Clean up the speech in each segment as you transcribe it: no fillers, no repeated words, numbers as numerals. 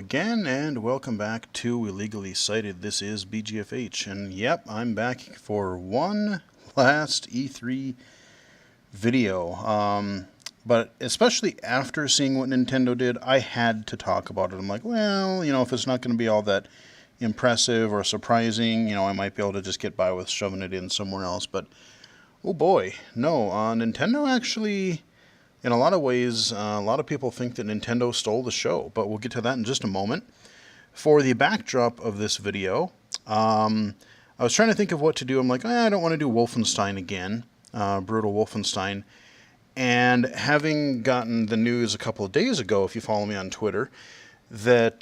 again, and welcome back to Illegally Cited. This is BGFH, and yep, I'm back for one last E3 video. But especially after seeing what Nintendo did, I had to talk about it. I'm like, well, if it's not going to be all that impressive or surprising, I might be able to just get by with shoving it in somewhere else. But, oh boy, no, Nintendo actually... In a lot of ways, a lot of people think that Nintendo stole the show, but we'll get to that in just a moment. For the backdrop of this video, I was trying to think of what to do. I'm like, I don't want to do Wolfenstein again, Brutal Wolfenstein. And having gotten the news a couple of days ago, if you follow me on Twitter, that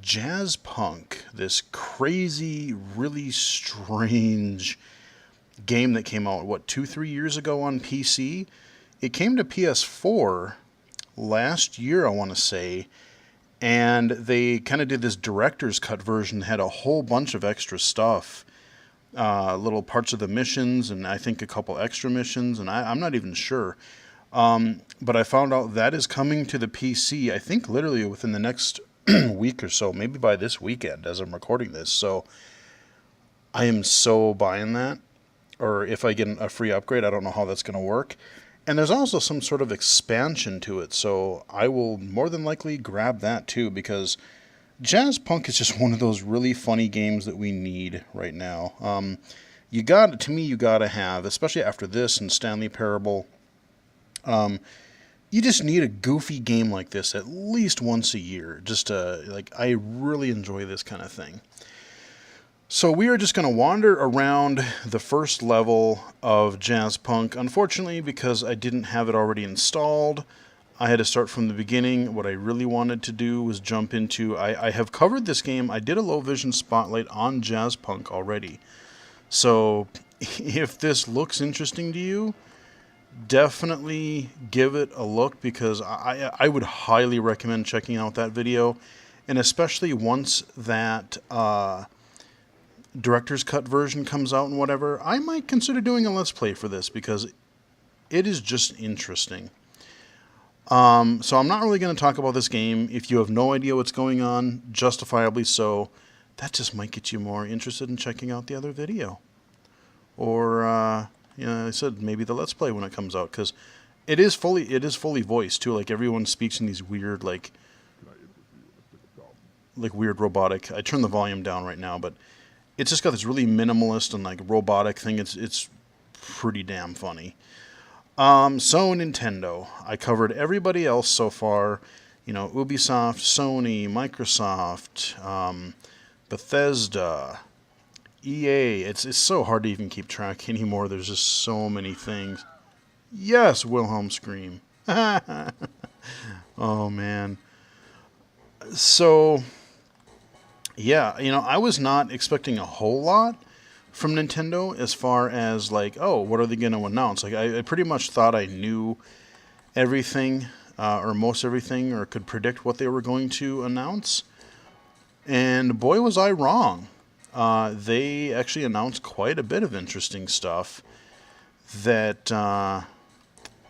Jazzpunk, this crazy, really strange game that came out, 2-3 years ago on PC, it came to PS4 last year, I want to say, and they kind of did this director's cut version that had a whole bunch of extra stuff, little parts of the missions, and I think a couple extra missions, and I'm not even sure. But I found out that is coming to the PC, I think literally within the next week or so, maybe by this weekend as I'm recording this. So I am so buying that, or if I get a free upgrade, I don't know how that's going to work. And there's also some sort of expansion to it, so I will more than likely grab that too, because Jazzpunk is just one of those really funny games that we need right now. You gotta have, especially after this and Stanley Parable, you just need a goofy game like this at least once a year. I really enjoy this kind of thing. So we are just going to wander around the first level of Jazzpunk. Unfortunately, because I didn't have it already installed, I had to start from the beginning. What I really wanted to do was jump into... I have covered this game. I did a low vision spotlight on Jazzpunk already. So if this looks interesting to you, definitely give it a look, because I would highly recommend checking out that video. And especially once that... director's cut version comes out and whatever, I might consider doing a let's play for this, because it is just interesting. So I'm not really going to talk about this game. If you have no idea what's going on, justifiably so, that just might get you more interested in checking out the other video. Or, I said maybe the let's play when it comes out, because it is fully voiced too. Like, everyone speaks in these weird, like weird robotic... I turn the volume down right now, but it's just got this really minimalist and robotic thing. It's pretty damn funny. So Nintendo. I covered everybody else so far. Ubisoft, Sony, Microsoft, Bethesda, EA. It's so hard to even keep track anymore. There's just so many things. Yes, Wilhelm scream. Oh man. So... yeah, I was not expecting a whole lot from Nintendo as far as, what are they going to announce? I pretty much thought I knew everything, or most everything, or could predict what they were going to announce. And boy, was I wrong. They actually announced quite a bit of interesting stuff that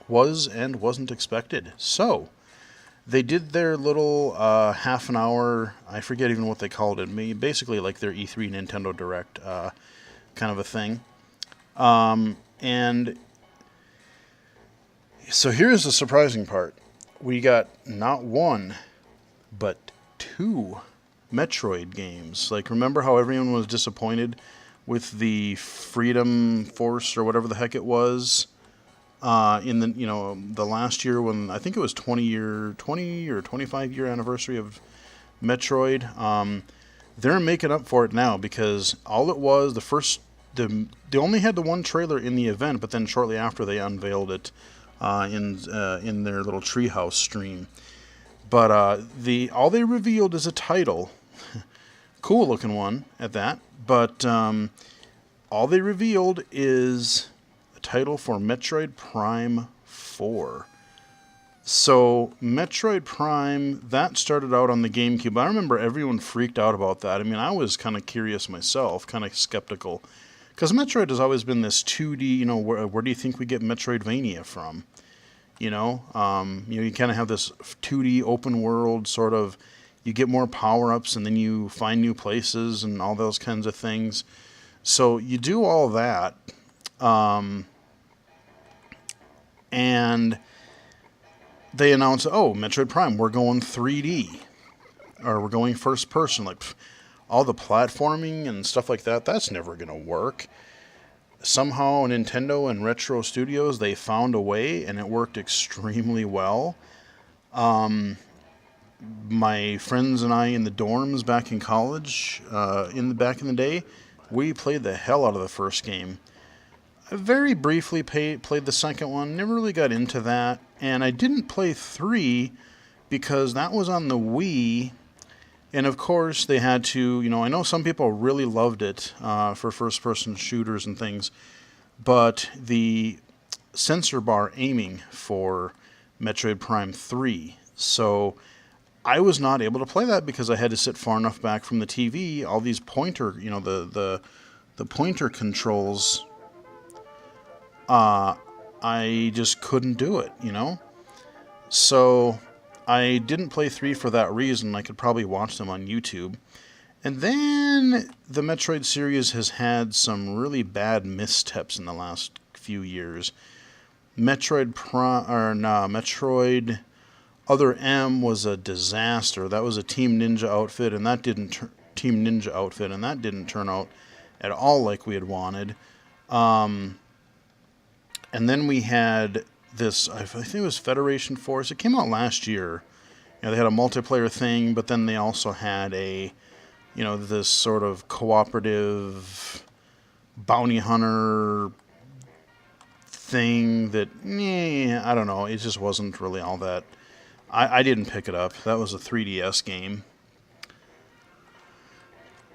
was and wasn't expected. So... they did their little half an hour, I forget even what they called it, basically like their E3 Nintendo Direct kind of a thing. And so here's the surprising part. We got not one, but two Metroid games. Remember how everyone was disappointed with the Freedom Force or whatever the heck it was? In the last year, when I think it was 20 or 25 year anniversary of Metroid, they're making up for it now, because all it was, they only had the one trailer in the event, but then shortly after they unveiled it in their little treehouse stream. But all they revealed is a title, cool looking one at that. But all they revealed is title for Metroid Prime 4. So Metroid Prime, that started out on the GameCube. I remember everyone freaked out about that. I mean, I was kind of curious myself, kind of skeptical, because Metroid has always been this 2D, where do you think we get Metroidvania from? You kind of have this 2D open world sort of you get more power-ups, and then you find new places and all those kinds of things. So you do all that, and they announce, oh, Metroid Prime, we're going 3D, or we're going first person. Like, all the platforming and stuff like that, that's never going to work. Somehow Nintendo and Retro Studios, they found a way, and it worked extremely well. My friends and I in the dorms back in college, back in the day, we played the hell out of the first game. I very briefly played the second one, never really got into that, and I didn't play 3 because that was on the Wii, and of course they had to, I know some people really loved it for first-person shooters and things, but the sensor bar aiming for Metroid Prime 3, so I was not able to play that because I had to sit far enough back from the TV. All these pointer, the pointer controls, I just couldn't do it, So I didn't play 3 for that reason. I could probably watch them on YouTube. And then the Metroid series has had some really bad missteps in the last few years. Metroid Other M was a disaster. That was a Team Ninja outfit, and that didn't turn out at all like we had wanted. And then we had this, I think it was Federation Force. It came out last year. They had a multiplayer thing, but then they also had a, this sort of cooperative bounty hunter thing that, I don't know. It just wasn't really all that. I didn't pick it up. That was a 3DS game.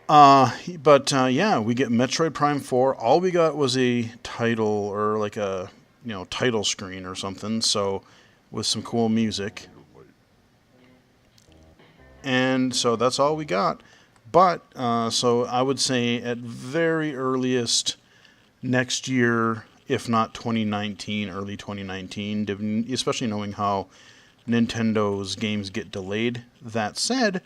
Yeah, we get Metroid Prime 4. All we got was a title, or like a, title screen or something, so with some cool music. And so that's all we got. But, so I would say at very earliest next year, if not 2019, early 2019, especially knowing how Nintendo's games get delayed. That said,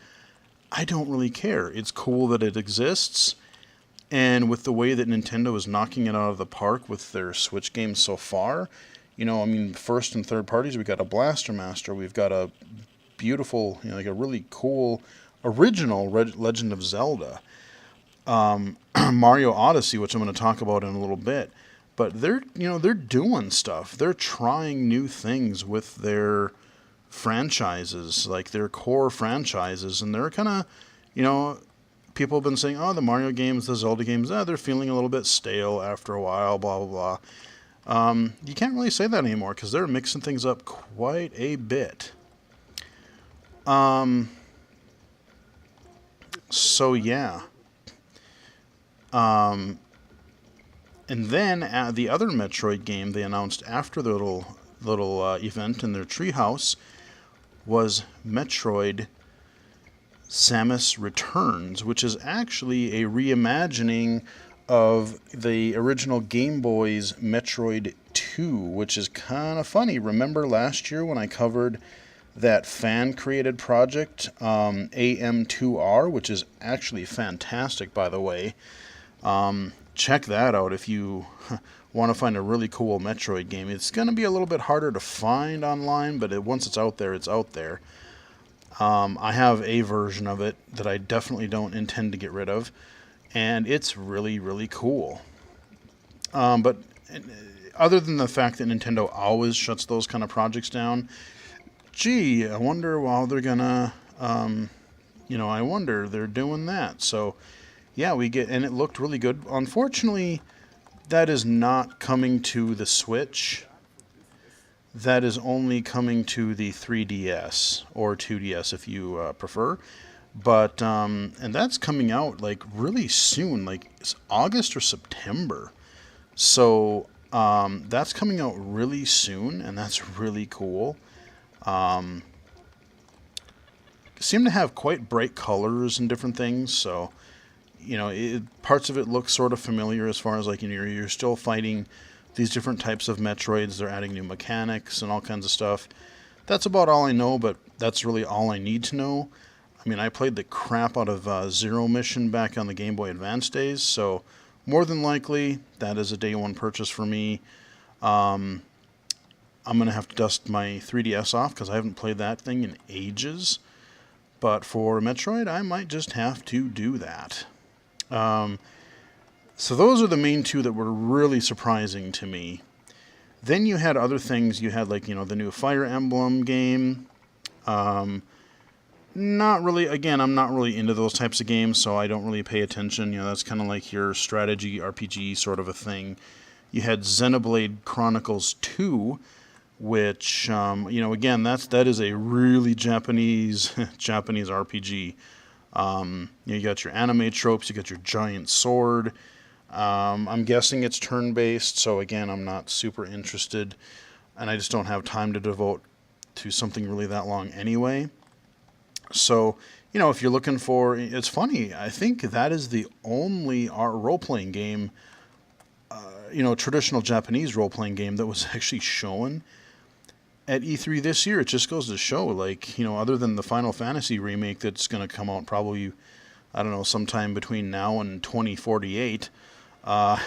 I don't really care. It's cool that it exists, and with the way that Nintendo is knocking it out of the park with their Switch games so far, first and third parties, we got a Blaster Master, we've got a beautiful, like a really cool original Legend of Zelda, Mario Odyssey, which I'm going to talk about in a little bit. But they're doing stuff. They're trying new things with their franchises, like their core franchises, and they're kind of, people have been saying, oh, the Mario games, the Zelda games, they're feeling a little bit stale after a while, blah, blah, blah. You can't really say that anymore because they're mixing things up quite a bit. So, yeah. And then the other Metroid game they announced after the little event in their treehouse was Metroid Samus Returns, which is actually a reimagining of the original Game Boy's Metroid 2, which is kind of funny. Remember last year when I covered that fan-created project, AM2R, which is actually fantastic, by the way. Check that out if you want to find a really cool Metroid game. It's going to be a little bit harder to find online, but once it's out there, it's out there. I have a version of it that I definitely don't intend to get rid of, and it's really, really cool. But other than the fact that Nintendo always shuts those kind of projects down, gee, I wonder how they're going to, I wonder they're doing that. So, yeah, and it looked really good. Unfortunately, that is not coming to the Switch. That is only coming to the 3DS or 2DS if you prefer. But, and that's coming out like really soon, like it's August or September. So, that's coming out really soon, and that's really cool. Seem to have quite bright colors and different things, so parts of it look sort of familiar as far as like you're still fighting these different types of Metroids. They're adding new mechanics and all kinds of stuff. That's about all I know, but that's really all I need to know. I mean, I played the crap out of Zero Mission back on the Game Boy Advance days, so more than likely that is a day one purchase for me. I'm going to have to dust my 3DS off because I haven't played that thing in ages. But for Metroid, I might just have to do that. So those are the main two that were really surprising to me. Then you had other things. You had, like, the new Fire Emblem game. Not really, again, I'm not really into those types of games, so I don't really pay attention. That's kind of like your strategy RPG sort of a thing. You had Xenoblade Chronicles 2, which, again, that is a really Japanese RPG. You got your anime tropes, you got your giant sword. I'm guessing it's turn-based, so again, I'm not super interested, and I just don't have time to devote to something really that long anyway. So, if you're looking for, it's funny, I think that is the only role-playing game, traditional Japanese role-playing game that was actually shown at E3 this year. It just goes to show, like, other than the Final Fantasy remake that's going to come out probably, I don't know, sometime between now and 2048, there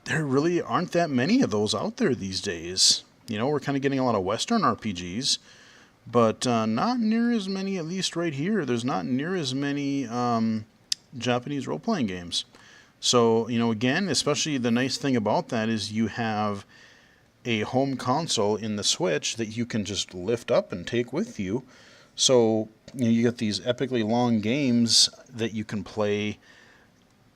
really aren't that many of those out there these days. We're kind of getting a lot of Western RPGs, but not near as many, at least right here. There's not near as many Japanese role-playing games. So, again, especially the nice thing about that is you have a home console in the Switch that you can just lift up and take with you. So, you get these epically long games that you can play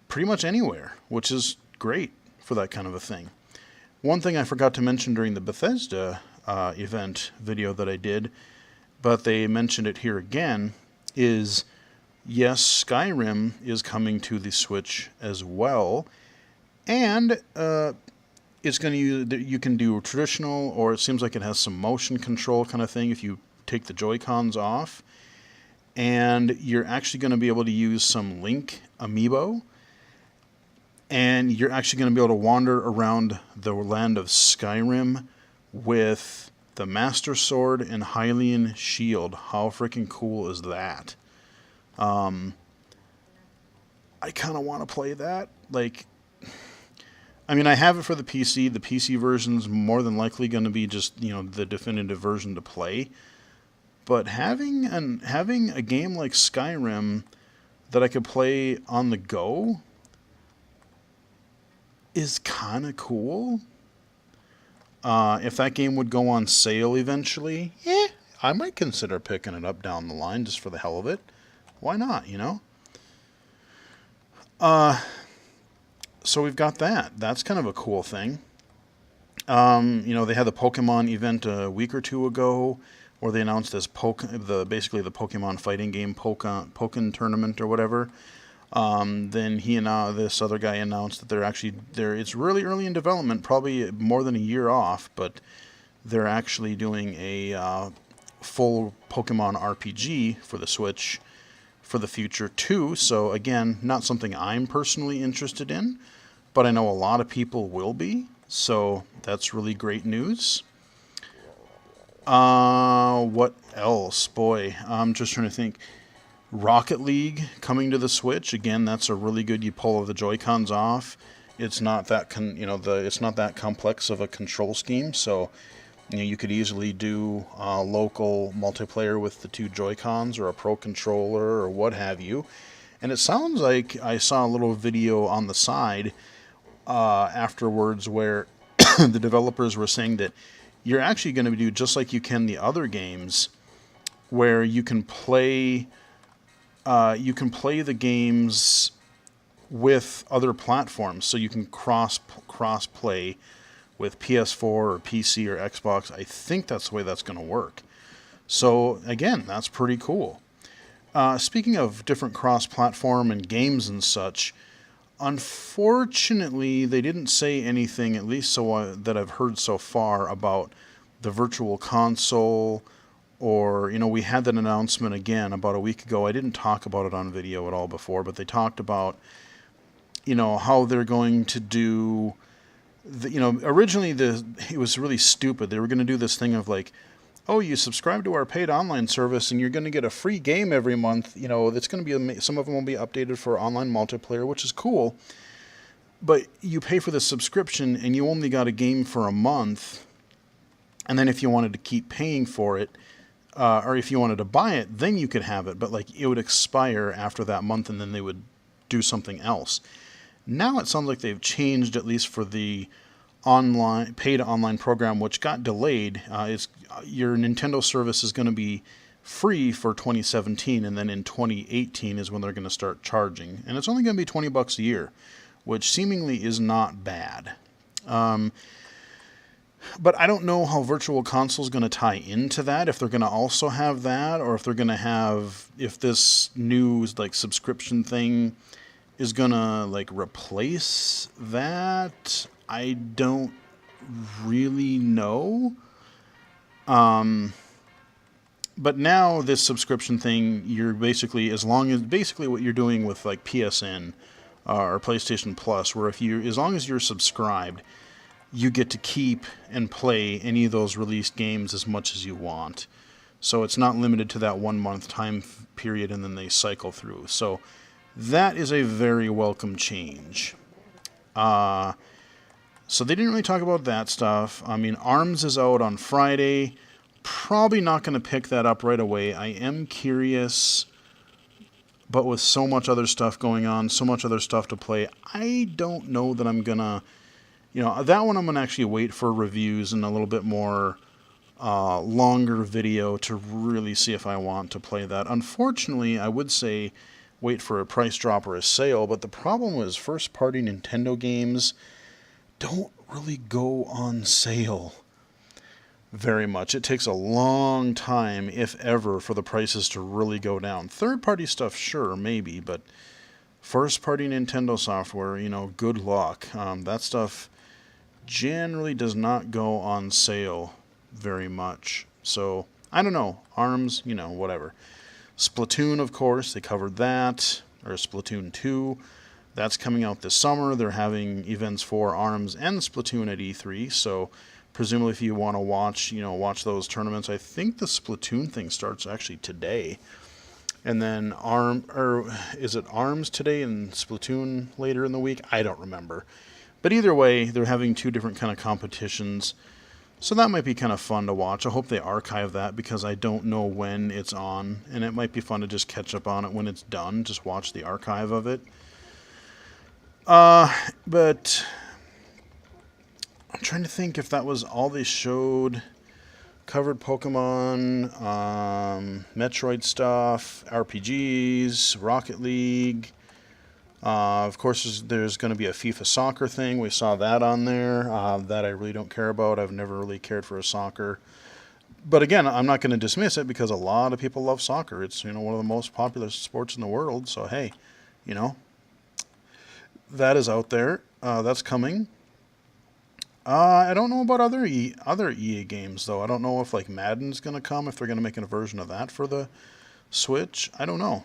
pretty much anywhere, which is great for that kind of a thing. One thing I forgot to mention during the Bethesda event video that I did, but they mentioned it here again, is yes, Skyrim is coming to the Switch as well, and it's going to you can do traditional, or it seems like it has some motion control kind of thing if you take the Joy-Cons off, and you're actually going to be able to use some Link amiibo, and you're actually going to be able to wander around the land of Skyrim with the Master Sword and Hylian Shield. How freaking cool is that? I kind of want to play that. Like, I mean, I have it for the PC. The PC version's more than likely going to be just, the definitive version to play. But having a game like Skyrim that I could play on the go is kind of cool. If that game would go on sale eventually, I might consider picking it up down the line just for the hell of it. Why not, So we've got that. That's kind of a cool thing. They had the Pokemon event a week or two ago where they announced this basically the Pokemon fighting game Pokken Tournament or whatever. Then this other guy announced that it's really early in development, probably more than a year off, but they're actually doing a full Pokemon RPG for the Switch for the future too. So again, not something I'm personally interested in, but I know a lot of people will be. So that's really great news. What else? Boy, I'm just trying to think. Rocket League coming to the Switch. Again, that's a really good. You pull the Joy-Cons off. It's not that it's not that complex of a control scheme. So, you could easily do local multiplayer with the two Joy-Cons or a Pro Controller or what have you. And it sounds like I saw a little video on the side afterwards where the developers were saying that you're actually going to do just like you can the other games, where you can play the games with other platforms, so you can cross play with PS4 or PC or Xbox. I think that's the way that's going to work. So again, that's pretty cool. Speaking of different cross-platform and games and such, unfortunately, they didn't say anything, at least that I've heard so far, about the Virtual Console. Or, we had that announcement again about a week ago. I didn't talk about it on video at all before, but they talked about, how they're going to do, originally it was really stupid. They were going to do this thing of like oh, you subscribe to our paid online service and you're going to get a free game every month. You know, it's going to be, some of them will be updated for online multiplayer, which is cool. But you pay for the subscription and you only got a game for a month. And then if you wanted to keep paying for it, or if you wanted to buy it, then you could have it. But like it would expire after that month and then they would do something else. Now it sounds like they've changed, at least for the online paid online program, which got delayed. Your Nintendo service is going to be free for 2017, and then in 2018 is when they're going to start charging, and it's only going to be $20 a year, which seemingly is not bad. But I don't know how Virtual Console is going to tie into that, if they're going to also have that, or if they're going to have, if this new like subscription thing is going to like replace that. I don't really know. But now this subscription thing, you're basically, as long as, basically what you're doing with like PSN or PlayStation Plus, where as long as you're subscribed, you get to keep and play any of those released games as much as you want. So it's not limited to that 1 month time period and then they cycle through. So that is a very welcome change. So they didn't really talk about that stuff. I mean, ARMS is out on Friday. Probably not going to pick that up right away. I am curious, but with so much other stuff going on, so much other stuff to play, I don't know that I'm going to, that one I'm going to actually wait for reviews and a little bit more longer video to really see if I want to play that. Unfortunately, I would say wait for a price drop or a sale, but the problem is first-party Nintendo games don't really go on sale very much. It takes a long time, if ever, for the prices to really go down. Third-party stuff, sure, maybe, but first-party Nintendo software, good luck. That stuff generally does not go on sale very much. So, I don't know. ARMS, whatever. Splatoon, of course, they covered that, or Splatoon 2. That's coming out this summer. They're having events for ARMS and Splatoon at E3, so presumably if you want to watch those tournaments, I think the Splatoon thing starts actually today. And then is it ARMS today and Splatoon later in the week? I don't remember. But either way, they're having two different kind of competitions. So that might be kind of fun to watch. I hope they archive that because I don't know when it's on. And it might be fun to just catch up on it when it's done. Just watch the archive of it. But I'm trying to think if that was all they showed. Covered Pokemon, Metroid stuff, RPGs, Rocket League. Of course, there's going to be a FIFA soccer thing. We saw that on there. That I really don't care about. I've never really cared for a soccer. But again, I'm not going to dismiss it because a lot of people love soccer. It's one of the most popular sports in the world. So hey, that is out there. That's coming. I don't know about other EA games though. I don't know if like Madden's going to come, if they're going to make a version of that for the Switch. I don't know.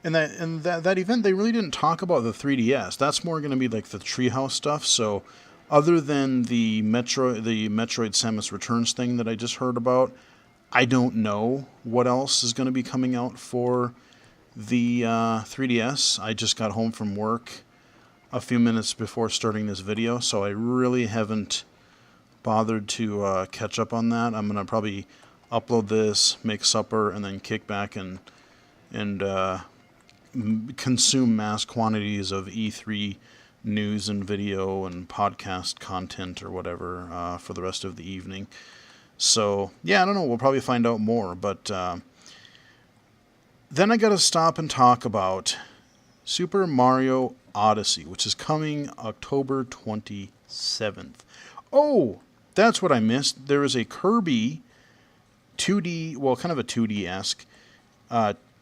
And that event, they really didn't talk about the 3DS. That's more going to be like the Treehouse stuff. So other than the Metroid Samus Returns thing that I just heard about, I don't know what else is going to be coming out for the 3DS. I just got home from work a few minutes before starting this video, so I really haven't bothered to catch up on that. I'm going to probably upload this, make supper, and then kick back and consume mass quantities of E3 news and video and podcast content or whatever for the rest of the evening. So, yeah, I don't know. We'll probably find out more, but then I got to stop and talk about Super Mario Odyssey, which is coming October 27th. Oh, that's what I missed. There is a Kirby 2D, well, kind of a 2D-esque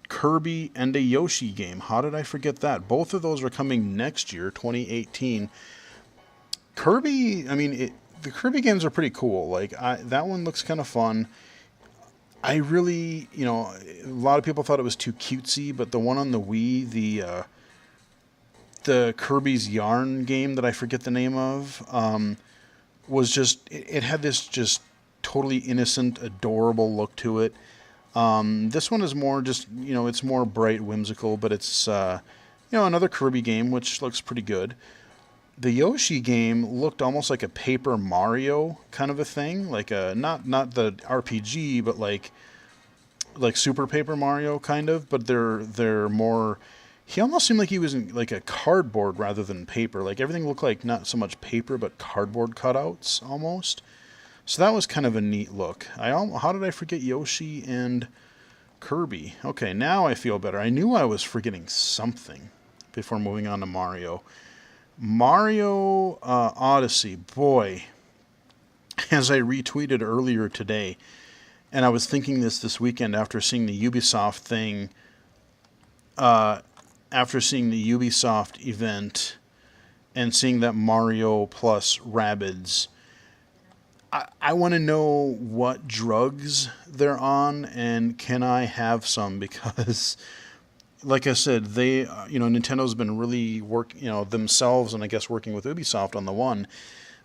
Kirby and a Yoshi game. How did I forget that? Both of those are coming next year, 2018. Kirby, I mean, the Kirby games are pretty cool. Like, that one looks kind of fun. I really, a lot of people thought it was too cutesy, but the one on the Wii, the Kirby's Yarn game that I forget the name of, was just, it had this just totally innocent, adorable look to it. This one is more just, it's more bright, whimsical, but it's, another Kirby game, which looks pretty good. The Yoshi game looked almost like a Paper Mario kind of a thing, like a not the RPG, but like Super Paper Mario kind of, but they're more. He almost seemed like he was in like a cardboard rather than paper. Like everything looked like not so much paper but cardboard cutouts almost. So that was kind of a neat look. How did I forget Yoshi and Kirby? Okay, now I feel better. I knew I was forgetting something before moving on to Mario. Mario Odyssey, boy, as I retweeted earlier today, and I was thinking this weekend after seeing the Ubisoft thing, after seeing the Ubisoft event and seeing that Mario plus Rabbids, I want to know what drugs they're on and can I have some, because like I said, they, Nintendo's been really themselves, and I guess working with Ubisoft on the one,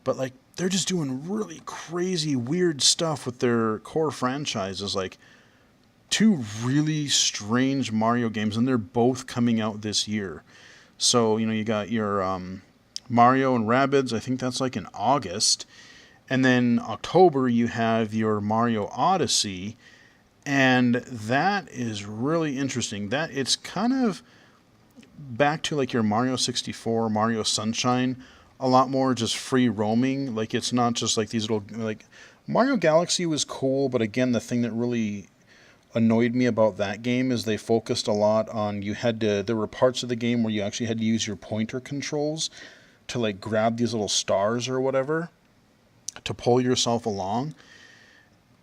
but like they're just doing really crazy, weird stuff with their core franchises, like two really strange Mario games, and they're both coming out this year. So, you got your Mario and Rabbids, I think that's like in August, and then October you have your Mario Odyssey, and that is really interesting. That it's kind of back to like your Mario 64, Mario Sunshine, a lot more just free roaming. Like it's not just like these little, like Mario Galaxy was cool, but again, the thing that really annoyed me about that game is they focused a lot on, there were parts of the game where you actually had to use your pointer controls to like grab these little stars or whatever to pull yourself along.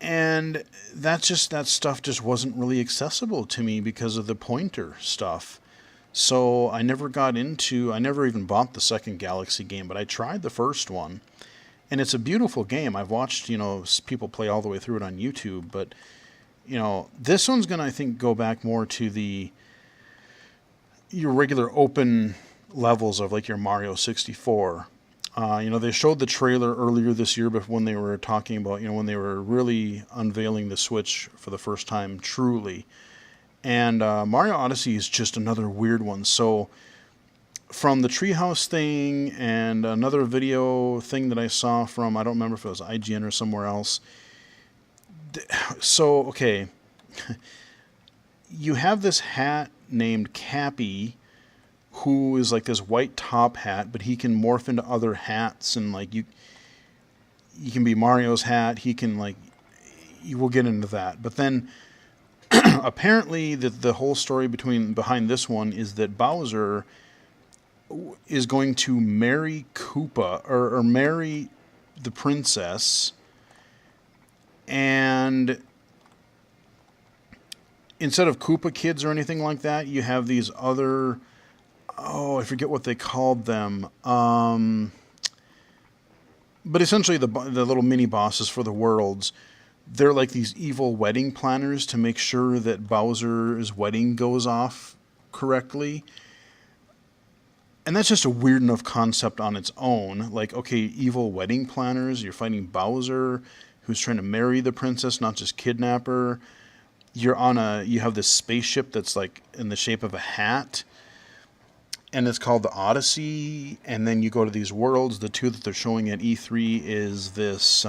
And that stuff just wasn't really accessible to me because of the pointer stuff. So I never even bought the second Galaxy game, but I tried the first one. And it's a beautiful game. I've watched, people play all the way through it on YouTube, but, this one's going to, I think, go back more to your regular open levels of like your Mario 64. They showed the trailer earlier this year, but when they were talking about, when they were really unveiling the Switch for the first time, truly. And Mario Odyssey is just another weird one. So from the Treehouse thing and another video thing that I saw from, I don't remember if it was IGN or somewhere else. So, okay, you have this hat named Cappy, who is like this white top hat, but he can morph into other hats, and like you can be Mario's hat. He can you will get into that. But then apparently the whole story behind this one is that Bowser is going to marry Koopa or marry the princess, and instead of Koopa kids or anything like that, you have these other, I forget what they called them. But essentially the little mini bosses for the worlds, they're like these evil wedding planners to make sure that Bowser's wedding goes off correctly. And that's just a weird enough concept on its own. Like, okay, evil wedding planners, you're fighting Bowser, who's trying to marry the princess, not just kidnap her. You have this spaceship that's like in the shape of a hat, and it's called the Odyssey. And then you go to these worlds. The two that they're showing at E3 is this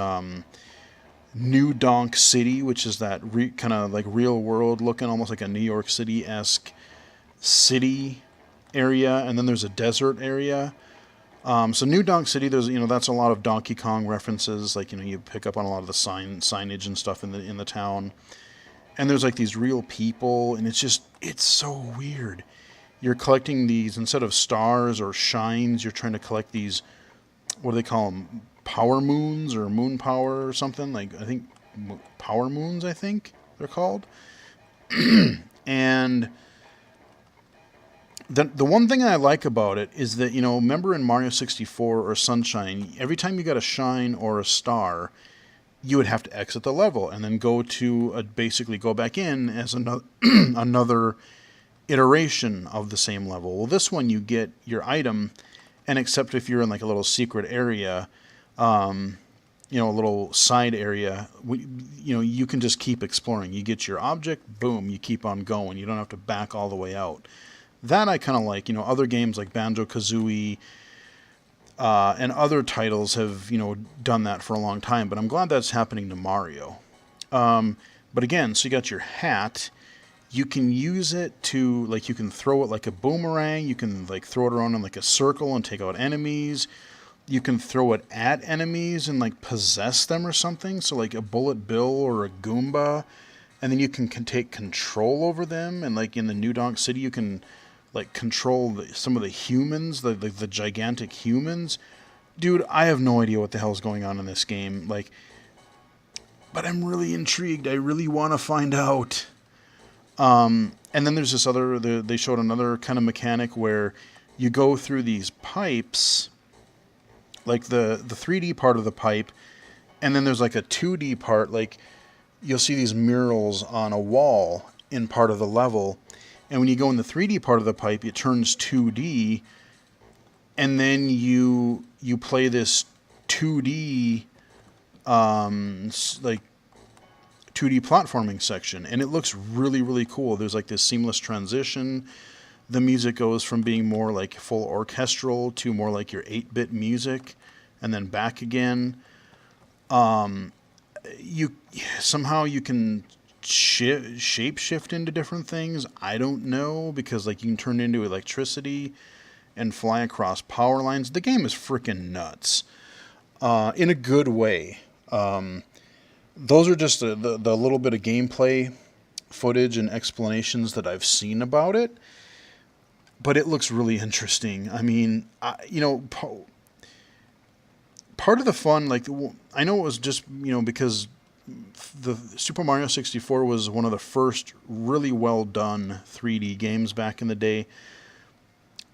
New Donk City, which is that kind of like real world looking, almost like a New York City-esque city area. And then there's a desert area. So New Donk City, there's that's a lot of Donkey Kong references. Like you pick up on a lot of the signage and stuff in the town. And there's like these real people, and it's so weird. You're collecting these, instead of stars or shines, you're trying to collect these, what do they call them? Power moons or moon power or something. Like, I think power moons, I think they're called. And the one thing I like about it is that, remember in Mario 64 or Sunshine, every time you got a shine or a star, you would have to exit the level and then basically go back in as another iteration of the same level. Well, this one you get your item, and except if you're in like a little secret area, a little side area. You can just keep exploring. You get your object, boom, you keep on going. You don't have to back all the way out. That I kind of like. Other games like Banjo-Kazooie and other titles have, done that for a long time. But I'm glad that's happening to Mario. But again, so you got your hat. You can use it to, like, you can throw it like a boomerang. You can, like, throw it around in, like, a circle and take out enemies. You can throw it at enemies and, like, possess them or something. So, like, a Bullet Bill or a Goomba. And then you can take control over them. And, like, in the New Donk City, you can, like, control some of the humans, the gigantic humans. Dude, I have no idea what the hell's going on in this game. Like, but I'm really intrigued. I really want to find out. And then there's this they showed another kind of mechanic where you go through these pipes, like the 3D part of the pipe, and then there's like a 2D part, like you'll see these murals on a wall in part of the level. And when you go in the 3D part of the pipe, it turns 2D, and then you play this 2D like 2D platforming section, and it looks really, really cool. There's like this seamless transition. The music goes from being more like full orchestral to more like your 8-bit music, and then back again. You can shape shift into different things. I don't know, because like you can turn into electricity and fly across power lines. The game is freaking nuts, in a good way. Those are just the little bit of gameplay footage and explanations that I've seen about it. But it looks really interesting. I mean, part of the fun, like, I know it was just, because the Super Mario 64 was one of the first really well done 3D games back in the day.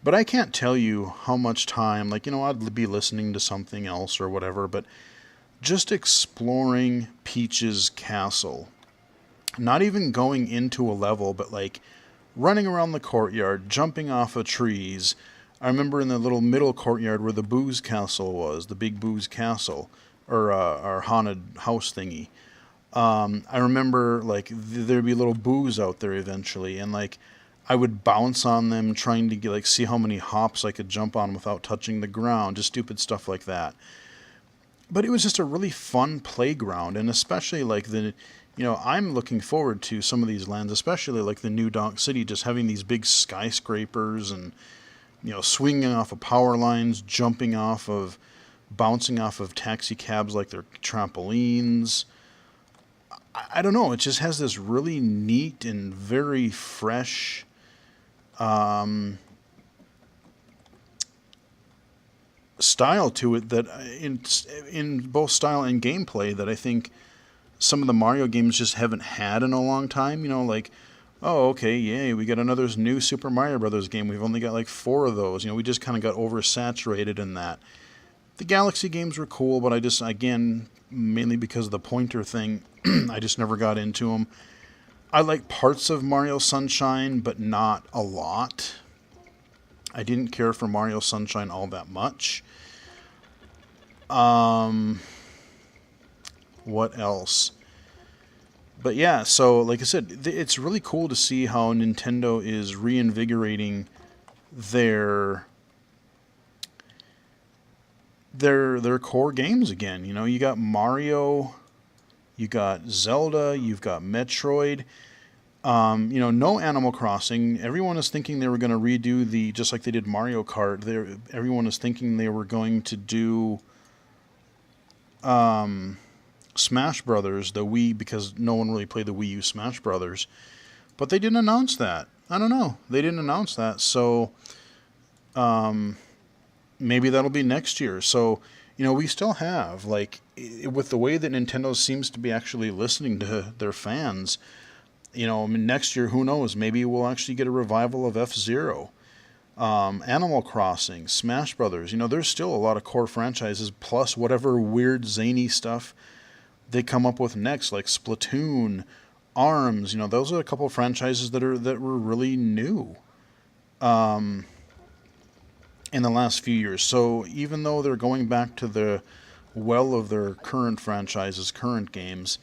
But I can't tell you how much time, like, I'd be listening to something else or whatever, but just exploring Peach's castle. Not even going into a level, but like running around the courtyard, jumping off of trees. I remember in the little middle courtyard where the Boo's castle was, the big Boo's castle, or our haunted house thingy. I remember like there'd be little Boos out there eventually, and like I would bounce on them trying to get, like, see how many hops I could jump on without touching the ground, just stupid stuff like that. But it was just a really fun playground, and especially like I'm looking forward to some of these lands, especially like the New Donk City, just having these big skyscrapers and, swinging off of power lines, bouncing off of taxi cabs like they're trampolines. I don't know, it just has this really neat and very fresh style to it, that in both style and gameplay, that I think some of the Mario games just haven't had in a long time. Like, oh, okay, yay, we got another new Super Mario Brothers game. We've only got like 4 of those. We just kind of got oversaturated in that. The Galaxy games were cool, but I just, again, mainly because of the pointer thing, I just never got into them. I like parts of Mario Sunshine, but not a lot. I didn't care for Mario Sunshine all that much. What else? But yeah, so like I said, it's really cool to see how Nintendo is reinvigorating their core games again. You got Mario, you got Zelda, you've got Metroid. No Animal Crossing. Everyone is thinking they were going to redo just like they did Mario Kart. Everyone is thinking they were going to do Smash Brothers, the Wii, because no one really played the Wii U Smash Brothers. But they didn't announce that. I don't know. They didn't announce that, so maybe that'll be next year. So, we still have, like, with the way that Nintendo seems to be actually listening to their fans, next year, who knows? Maybe we'll actually get a revival of F-Zero. Animal Crossing, Smash Brothers. There's still a lot of core franchises, plus whatever weird, zany stuff they come up with next, like Splatoon, ARMS. Those are a couple of franchises that were really new in the last few years. So even though they're going back to the well of their current franchises, current games,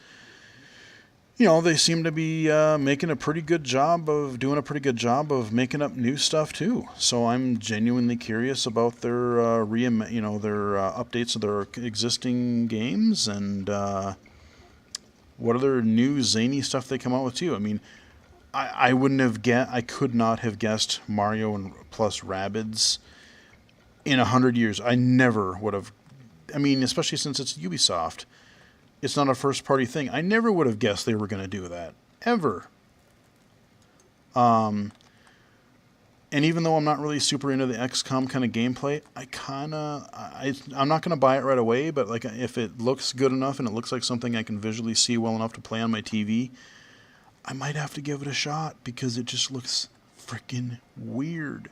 they seem to be making a pretty good job of doing a pretty good job of making up new stuff too. So I'm genuinely curious about their their updates of their existing games and what other new zany stuff they come out with too. I mean, I could not have guessed Mario and plus Rabbids in 100 years. I never would have. I mean, especially since it's Ubisoft. It's not a first-party thing. I never would have guessed they were going to do that. Ever. And even though I'm not really super into the XCOM kind of gameplay, I'm not going to buy it right away, but like if it looks good enough and it looks like something I can visually see well enough to play on my TV, I might have to give it a shot because it just looks freaking weird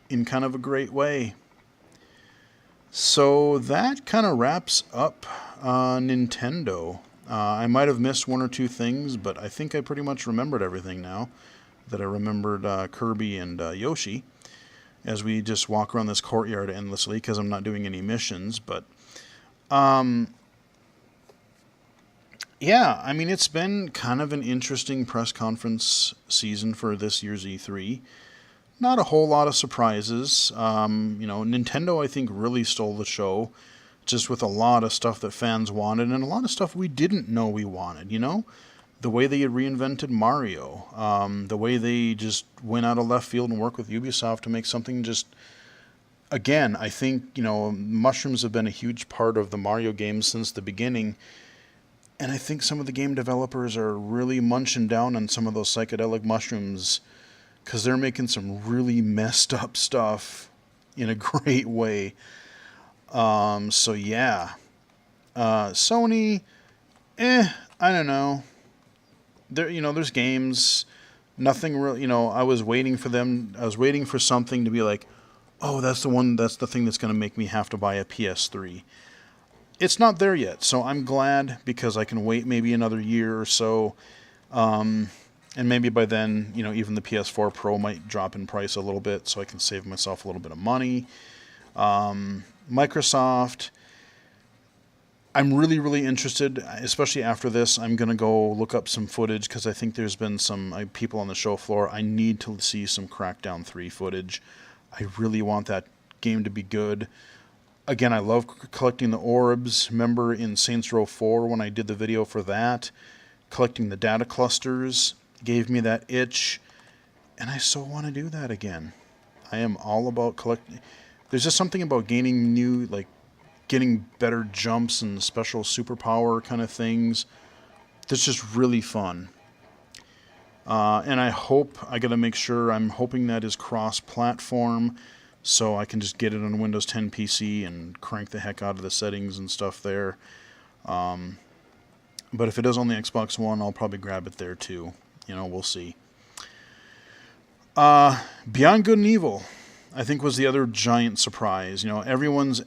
in kind of a great way. So that kind of wraps up Nintendo. I might have missed one or two things, but I think I pretty much remembered everything now that I remembered Kirby and Yoshi as we just walk around this courtyard endlessly because I'm not doing any missions. But yeah, I mean, it's been kind of an interesting press conference season for this year's E3. Not a whole lot of surprises. Nintendo, I think, really stole the show just with a lot of stuff that fans wanted and a lot of stuff we didn't know we wanted, The way they had reinvented Mario, the way they just went out of left field and worked with Ubisoft to make something just... Again, I think, mushrooms have been a huge part of the Mario games since the beginning. And I think some of the game developers are really munching down on some of those psychedelic mushrooms because they're making some really messed up stuff in a great way. So yeah. Sony, I don't know. There's games. Nothing real, I was waiting for something to be like, oh, that's the thing that's going to make me have to buy a PS3. It's not there yet, so I'm glad because I can wait maybe another year or so. And maybe by then, even the PS4 Pro might drop in price a little bit so I can save myself a little bit of money. Microsoft, I'm really, really interested, especially after this. I'm going to go look up some footage because I think there's been some people on the show floor. I need to see some Crackdown 3 footage. I really want that game to be good. Again, I love collecting the orbs. Remember in Saints Row 4 when I did the video for that? Collecting the data clusters gave me that itch, and I so want to do that again. I am all about collecting. There's just something about gaining getting better jumps and special superpower kind of things that's just really fun. And I gotta make sure, I'm hoping that is cross-platform, so I can just get it on Windows 10 PC and crank the heck out of the settings and stuff there. But if it is on the Xbox One, I'll probably grab it there too. We'll see. Beyond Good and Evil, I think, was the other giant surprise. Everyone's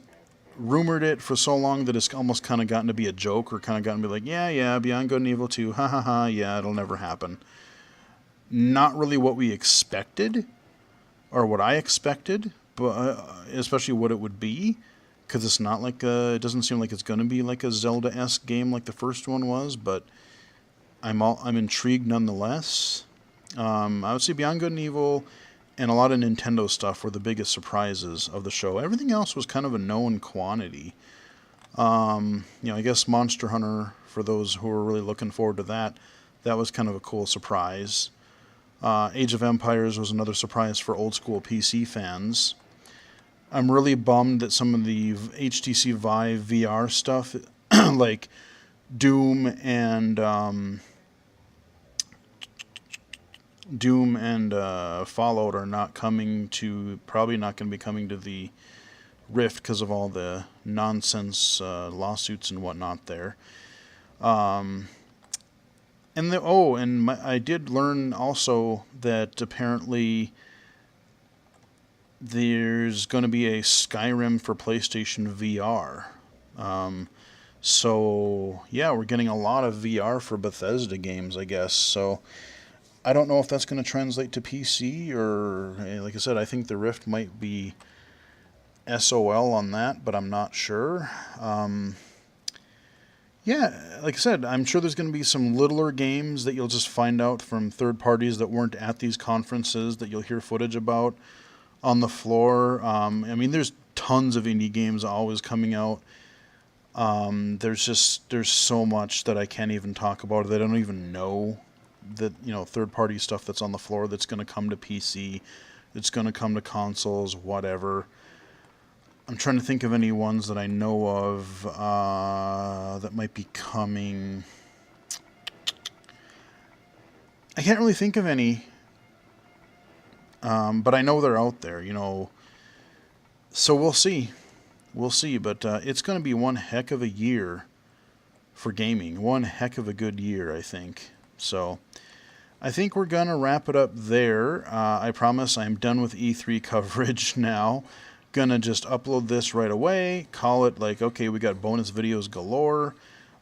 rumored it for so long that it's almost kind of gotten to be a joke or kind of gotten to be like, yeah, Beyond Good and Evil 2, ha ha ha, yeah, it'll never happen. Not really what we expected, or what I expected, but especially what it would be, because it's not like it doesn't seem like it's going to be like a Zelda-esque game like the first one was, but I'm intrigued nonetheless. I would say Beyond Good and Evil and a lot of Nintendo stuff were the biggest surprises of the show. Everything else was kind of a known quantity. I guess Monster Hunter, for those who are really looking forward to that was kind of a cool surprise. Age of Empires was another surprise for old school PC fans. I'm really bummed that some of the HTC Vive VR stuff, like Doom and Fallout, are probably not going to be coming to the Rift because of all the nonsense lawsuits and whatnot there. I did learn also that apparently there's going to be a Skyrim for PlayStation VR. So, yeah, we're getting a lot of VR for Bethesda games, I guess. So, I don't know if that's going to translate to PC or, like I said, I think the Rift might be SOL on that, but I'm not sure. Yeah, like I said, I'm sure there's going to be some littler games that you'll just find out from third parties that weren't at these conferences that you'll hear footage about on the floor. I mean, there's tons of indie games always coming out. There's so much that I can't even talk about that I don't even know that, third party stuff that's on the floor that's going to come to PC, it's going to come to consoles, whatever. I'm trying to think of any ones that I know of that might be coming. I can't really think of any, but I know they're out there, So we'll see. We'll see, but it's going to be one heck of a year for gaming. One heck of a good year, I think. So I think we're going to wrap it up there. I promise I'm done with E3 coverage now. Gonna just upload this right away, call it like, okay, we got bonus videos galore.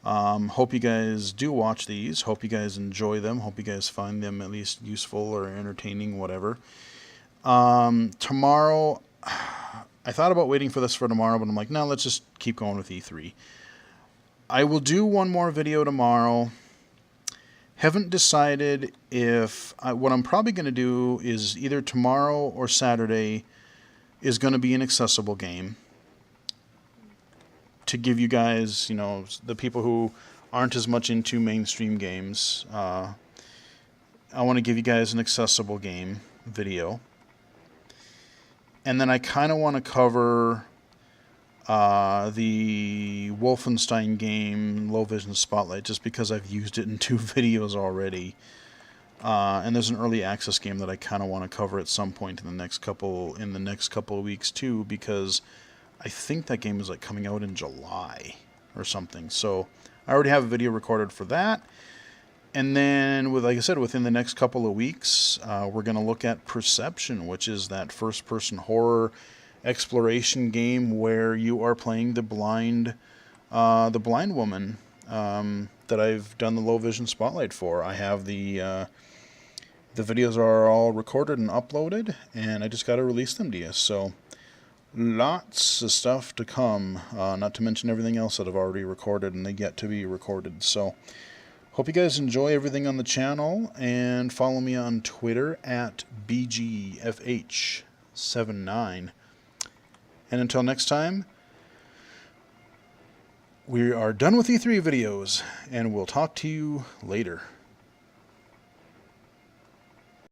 Hope you guys do watch these. Hope you guys enjoy them. Hope you guys find them at least useful or entertaining, whatever. Tomorrow, I thought about waiting for this for tomorrow, but I'm like, no, let's just keep going with E3. I will do one more video tomorrow. Haven't decided if... what I'm probably going to do is either tomorrow or Saturday is going to be an accessible game to give you guys, the people who aren't as much into mainstream games. I want to give you guys an accessible game video. And then I kind of want to cover the Wolfenstein game, Low Vision Spotlight, just because I've used it in 2 videos already. And there's an early access game that I kind of want to cover at some point in the next couple of weeks too, because I think that game is like coming out in July or something. So I already have a video recorded for that. And then, like I said, within the next couple of weeks, we're going to look at Perception, which is that first-person horror exploration game where you are playing the blind woman that I've done the Low Vision Spotlight for. I have the videos are all recorded and uploaded, and I just got to release them to you. So lots of stuff to come, not to mention everything else that I've already recorded and they get to be recorded. So hope you guys enjoy everything on the channel, and follow me on Twitter at BGFH79. And until next time, we are done with E3 videos, and we'll talk to you later.